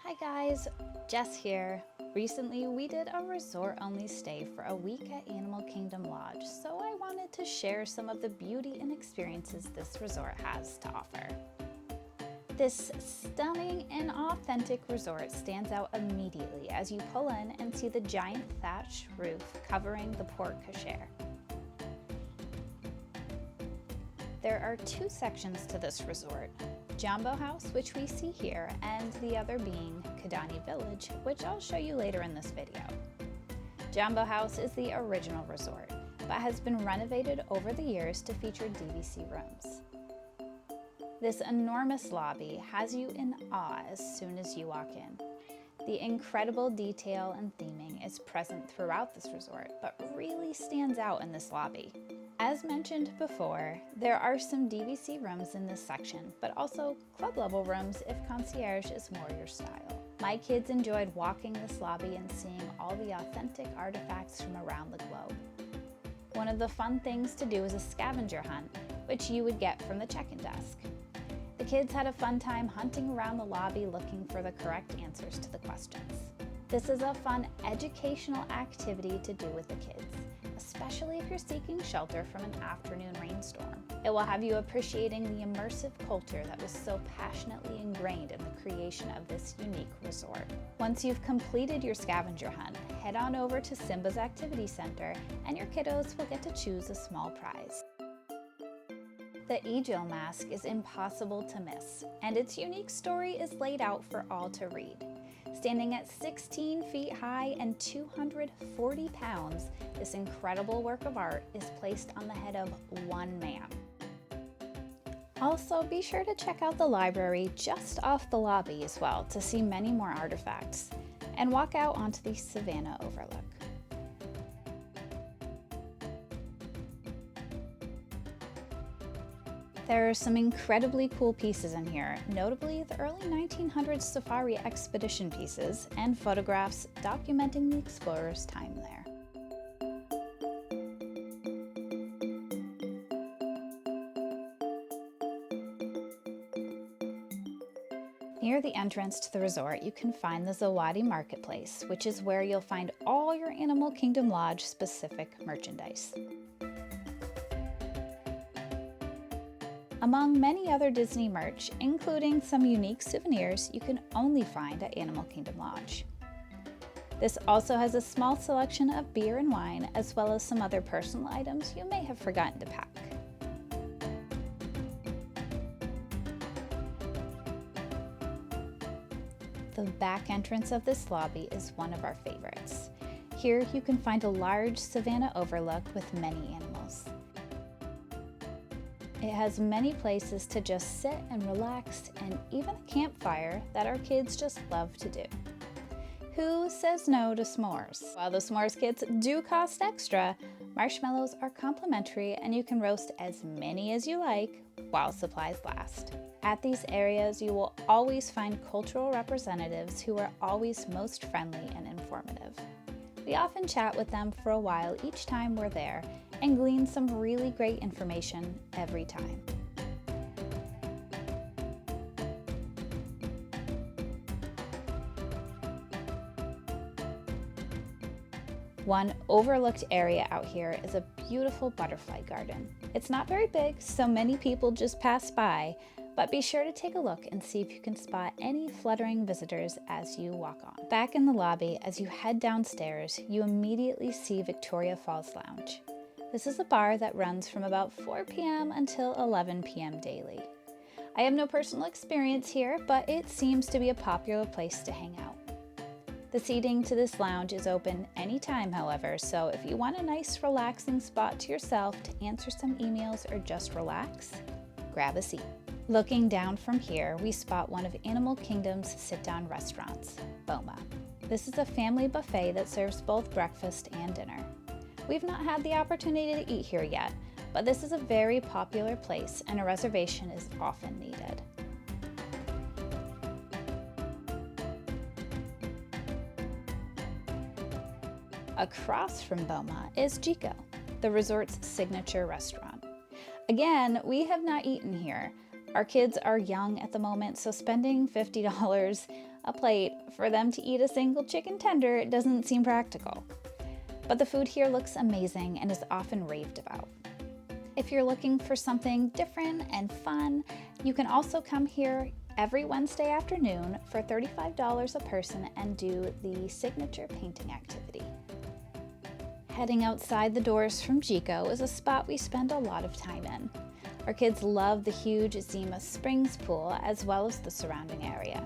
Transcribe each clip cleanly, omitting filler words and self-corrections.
Hi guys, Jess here. Recently we did a resort-only stay for a week at Animal Kingdom Lodge, so I wanted to share some of the beauty and experiences this resort has to offer. This stunning and authentic resort stands out immediately as you pull in and see the giant thatched roof covering the porte cochere. There are two sections to this resort. Jambo House, which we see here, and the other being Kidani Village, which I'll show you later in this video. Jambo House is the original resort, but has been renovated over the years to feature DVC rooms. This enormous lobby has you in awe as soon as you walk in. The incredible detail and theming is present throughout this resort, but really stands out in this lobby. As mentioned before, there are some DVC rooms in this section, but also club level rooms if concierge is more your style. My kids enjoyed walking this lobby and seeing all the authentic artifacts from around the globe. One of the fun things to do is a scavenger hunt, which you would get from the check-in desk. The kids had a fun time hunting around the lobby looking for the correct answers to the questions. This is a fun educational activity to do with the kids, especially if you're seeking shelter from an afternoon rainstorm. It will have you appreciating the immersive culture that was so passionately ingrained in the creation of this unique resort. Once you've completed your scavenger hunt, head on over to Simba's Activity Center and your kiddos will get to choose a small prize. The Ejil mask is impossible to miss, and its unique story is laid out for all to read. Standing at 16 feet high and 240 pounds, this incredible work of art is placed on the head of one man. Also, be sure to check out the library just off the lobby as well to see many more artifacts, and walk out onto the Savannah overlook. There are some incredibly cool pieces in here, notably the early 1900s safari expedition pieces and photographs documenting the explorers' time there. Near the entrance to the resort, you can find the Samawati marketplace, which is where you'll find all your Animal Kingdom Lodge specific merchandise. Among many other Disney merch, including some unique souvenirs you can only find at Animal Kingdom Lodge. This also has a small selection of beer and wine, as well as some other personal items you may have forgotten to pack. The back entrance of this lobby is one of our favorites. Here you can find a large Savannah overlook with many animals. It has many places to just sit and relax, and even a campfire that our kids just love to do. Who says no to s'mores? While the s'mores kits do cost extra, marshmallows are complimentary and you can roast as many as you like while supplies last. At these areas, you will always find cultural representatives who are always most friendly and informative. We often chat with them for a while each time we're there and glean some really great information every time. One overlooked area out here is a beautiful butterfly garden. It's not very big, so many people just pass by, but be sure to take a look and see if you can spot any fluttering visitors as you walk on. Back in the lobby, as you head downstairs, you immediately see Victoria Falls Lounge. This is a bar that runs from about 4 p.m. until 11 p.m. daily. I have no personal experience here, but it seems to be a popular place to hang out. The seating to this lounge is open anytime, however, so if you want a nice relaxing spot to yourself to answer some emails or just relax, grab a seat. Looking down from here, we spot one of Animal Kingdom's sit-down restaurants, Boma. This is a family buffet that serves both breakfast and dinner. We've not had the opportunity to eat here yet, but this is a very popular place and a reservation is often needed. Across from Boma is Jiko, the resort's signature restaurant. Again, we have not eaten here. Our kids are young at the moment, so spending $50 a plate for them to eat a single chicken tender doesn't seem practical. But the food here looks amazing and is often raved about. If you're looking for something different and fun, you can also come here every Wednesday afternoon for $35 a person and do the signature painting activity. Heading outside the doors from Jico is a spot we spend a lot of time in. Our kids love the huge Uzima Springs pool as well as the surrounding area.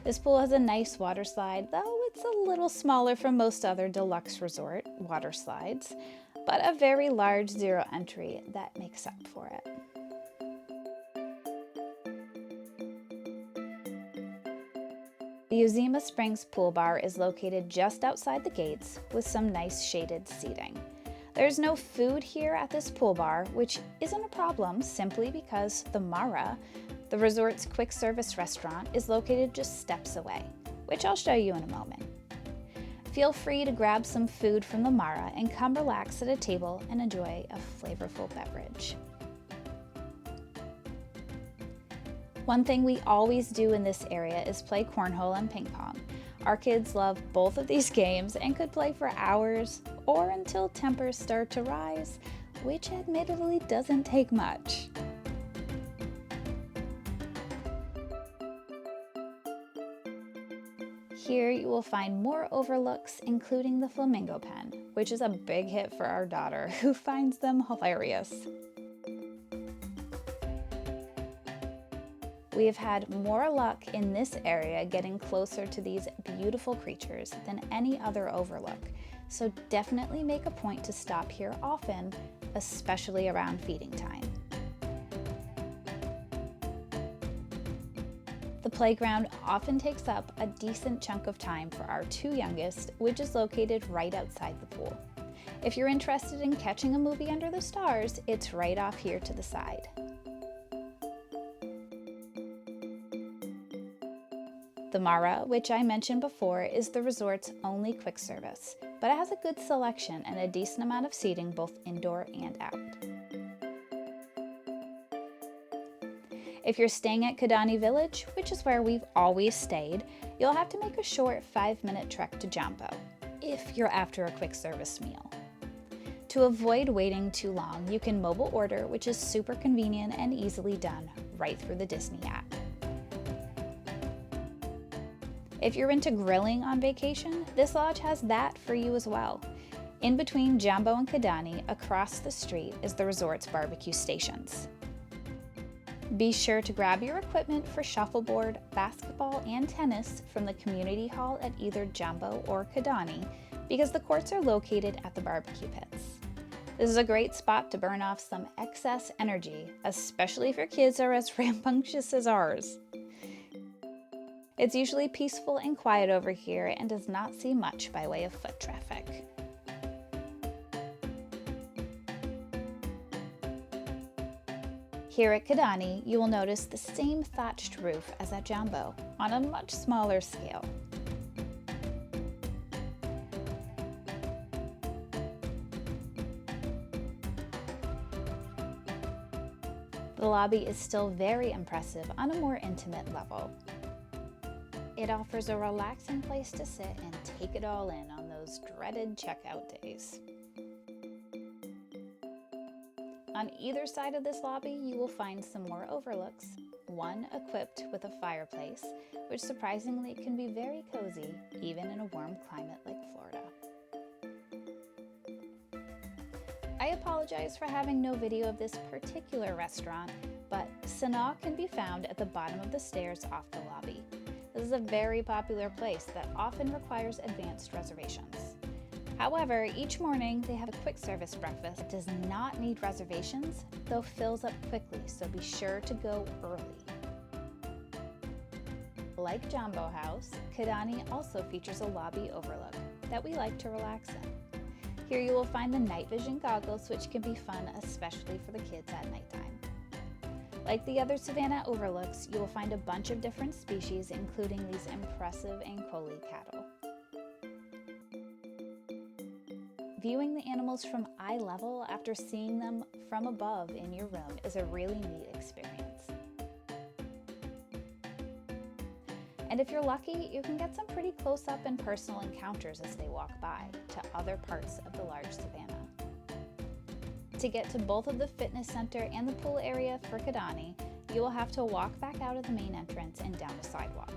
This pool has a nice water slide, though it's a little smaller from most other deluxe resort water slides, but a very large zero entry that makes up for it. The Uzima Springs pool bar is located just outside the gates with some nice shaded seating. There's no food here at this pool bar, which isn't a problem simply because the Mara, the resort's quick service restaurant, is located just steps away, which I'll show you in a moment. Feel free to grab some food from the Mara and come relax at a table and enjoy a flavorful beverage. One thing we always do in this area is play cornhole and ping pong. Our kids love both of these games and could play for hours or until tempers start to rise, which admittedly doesn't take much. Here you will find more overlooks, including the flamingo pen, which is a big hit for our daughter, who finds them hilarious. We have had more luck in this area getting closer to these beautiful creatures than any other overlook, so definitely make a point to stop here often, especially around feeding time. The playground often takes up a decent chunk of time for our two youngest, which is located right outside the pool. If you're interested in catching a movie under the stars, it's right off here to the side. The Mara, which I mentioned before, is the resort's only quick service, but it has a good selection and a decent amount of seating both indoor and out. If you're staying at Kidani Village, which is where we've always stayed, you'll have to make a short 5-minute trek to Jambo, if you're after a quick service meal. To avoid waiting too long, you can mobile order, which is super convenient and easily done right through the Disney app. If you're into grilling on vacation, this lodge has that for you as well. In between Jambo and Kidani, across the street, is the resort's barbecue stations. Be sure to grab your equipment for shuffleboard, basketball, and tennis from the community hall at either Jambo or Kidani, because the courts are located at the barbecue pits. This is a great spot to burn off some excess energy, especially if your kids are as rambunctious as ours. It's usually peaceful and quiet over here and does not see much by way of foot traffic. Here at Kidani, you will notice the same thatched roof as at Jambo, on a much smaller scale. The lobby is still very impressive on a more intimate level. It offers a relaxing place to sit and take it all in on those dreaded checkout days. On either side of this lobby, you will find some more overlooks, one equipped with a fireplace, which surprisingly can be very cozy, even in a warm climate like Florida. I apologize for having no video of this particular restaurant, but Sanaa can be found at the bottom of the stairs off the lobby. This is a very popular place that often requires advanced reservations. However, each morning they have a quick service breakfast that does not need reservations, though fills up quickly, so be sure to go early. Like Jambo House, Kidani also features a lobby overlook that we like to relax in. Here you will find the night vision goggles, which can be fun, especially for the kids at nighttime. Like the other Savannah overlooks, you will find a bunch of different species, including these impressive Ankole cattle. Viewing the animals from eye level after seeing them from above in your room is a really neat experience. And if you're lucky, you can get some pretty close-up and personal encounters as they walk by to other parts of the large savannah. To get to both of the fitness center and the pool area for Kidani, you will have to walk back out of the main entrance and down the sidewalk.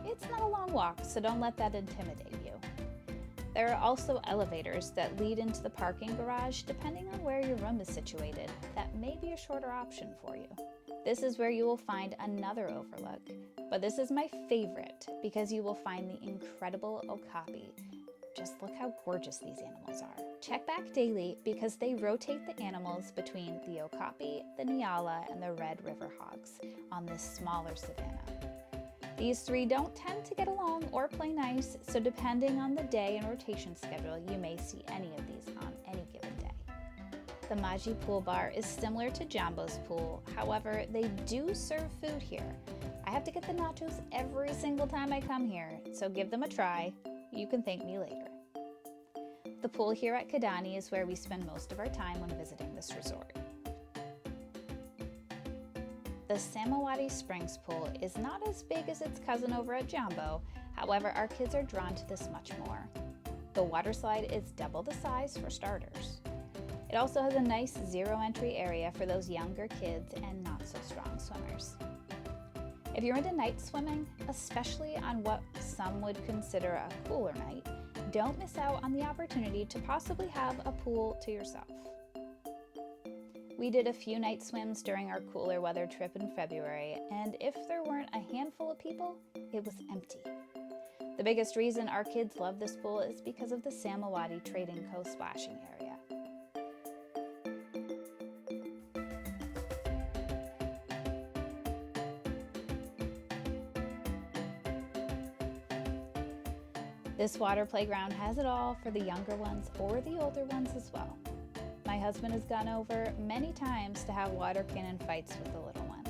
It's not a long walk, so don't let that intimidate you. There are also elevators that lead into the parking garage depending on where your room is situated. That may be a shorter option for you. This is where you will find another overlook, but this is my favorite because you will find the incredible okapi. Just look how gorgeous these animals are. Check back daily because they rotate the animals between the okapi, the nyala, and the red river hogs on this smaller savannah. These three don't tend to get along or play nice, so depending on the day and rotation schedule, you may see any of these on any given day. The Maji pool bar is similar to Jambo's pool, however, they do serve food here. I have to get the nachos every single time I come here, so give them a try. You can thank me later. The pool here at Kidani is where we spend most of our time when visiting this resort. The Samawati Springs pool is not as big as its cousin over at Jambo, however our kids are drawn to this much more. The water slide is double the size for starters. It also has a nice zero entry area for those younger kids and not so strong swimmers. If you're into night swimming, especially on what some would consider a cooler night, don't miss out on the opportunity to possibly have a pool to yourself. We did a few night swims during our cooler weather trip in February, and if there weren't a handful of people, it was empty. The biggest reason our kids love this pool is because of the Samawati Trading Co. splashing area. This water playground has it all for the younger ones or the older ones as well. My husband has gone over many times to have water cannon fights with the little ones.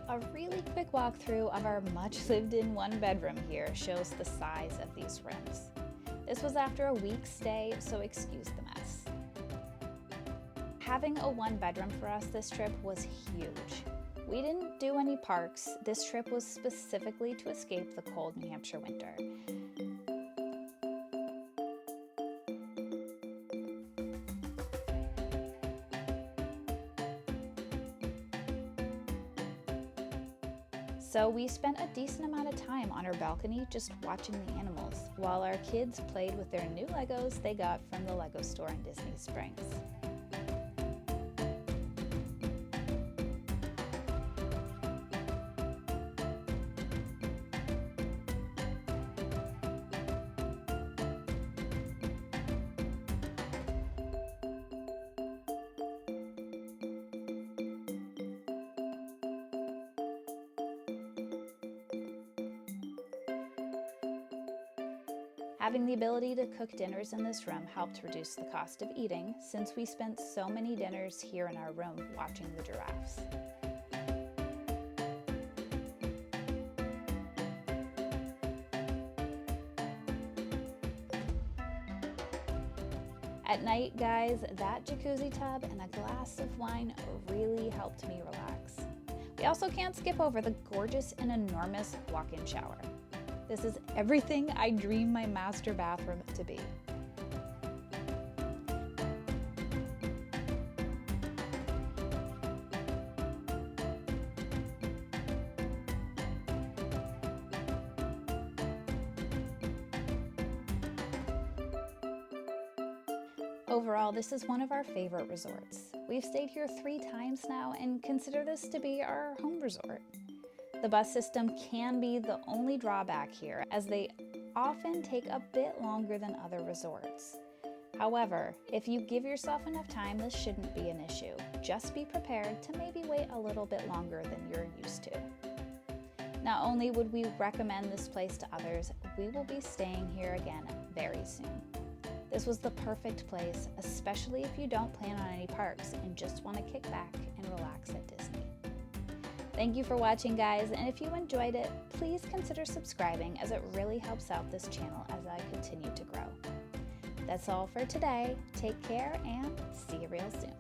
A really quick walkthrough of our much lived in one bedroom here shows the size of these rooms. This was after a week's stay, so excuse the mess. Having a one bedroom for us this trip was huge. We didn't do any parks. This trip was specifically to escape the cold New Hampshire winter. So we spent a decent amount of time on our balcony just watching the animals, while our kids played with their new Legos they got from the Lego store in Disney Springs. Having the ability to cook dinners in this room helped reduce the cost of eating, since we spent so many dinners here in our room watching the giraffes. At night, guys, that jacuzzi tub and a glass of wine really helped me relax. We also can't skip over the gorgeous and enormous walk-in shower. This is everything I dream my master bathroom to be. Overall, this is one of our favorite resorts. We've stayed here 3 times now and consider this to be our home resort. The bus system can be the only drawback here, as they often take a bit longer than other resorts. However, if you give yourself enough time, this shouldn't be an issue. Just be prepared to maybe wait a little bit longer than you're used to. Not only would we recommend this place to others, we will be staying here again very soon. This was the perfect place, especially if you don't plan on any parks and just want to kick back and relax at Disney. Thank you for watching, guys, and if you enjoyed it, please consider subscribing, as it really helps out this channel as I continue to grow. That's all for today. Take care and see you real soon.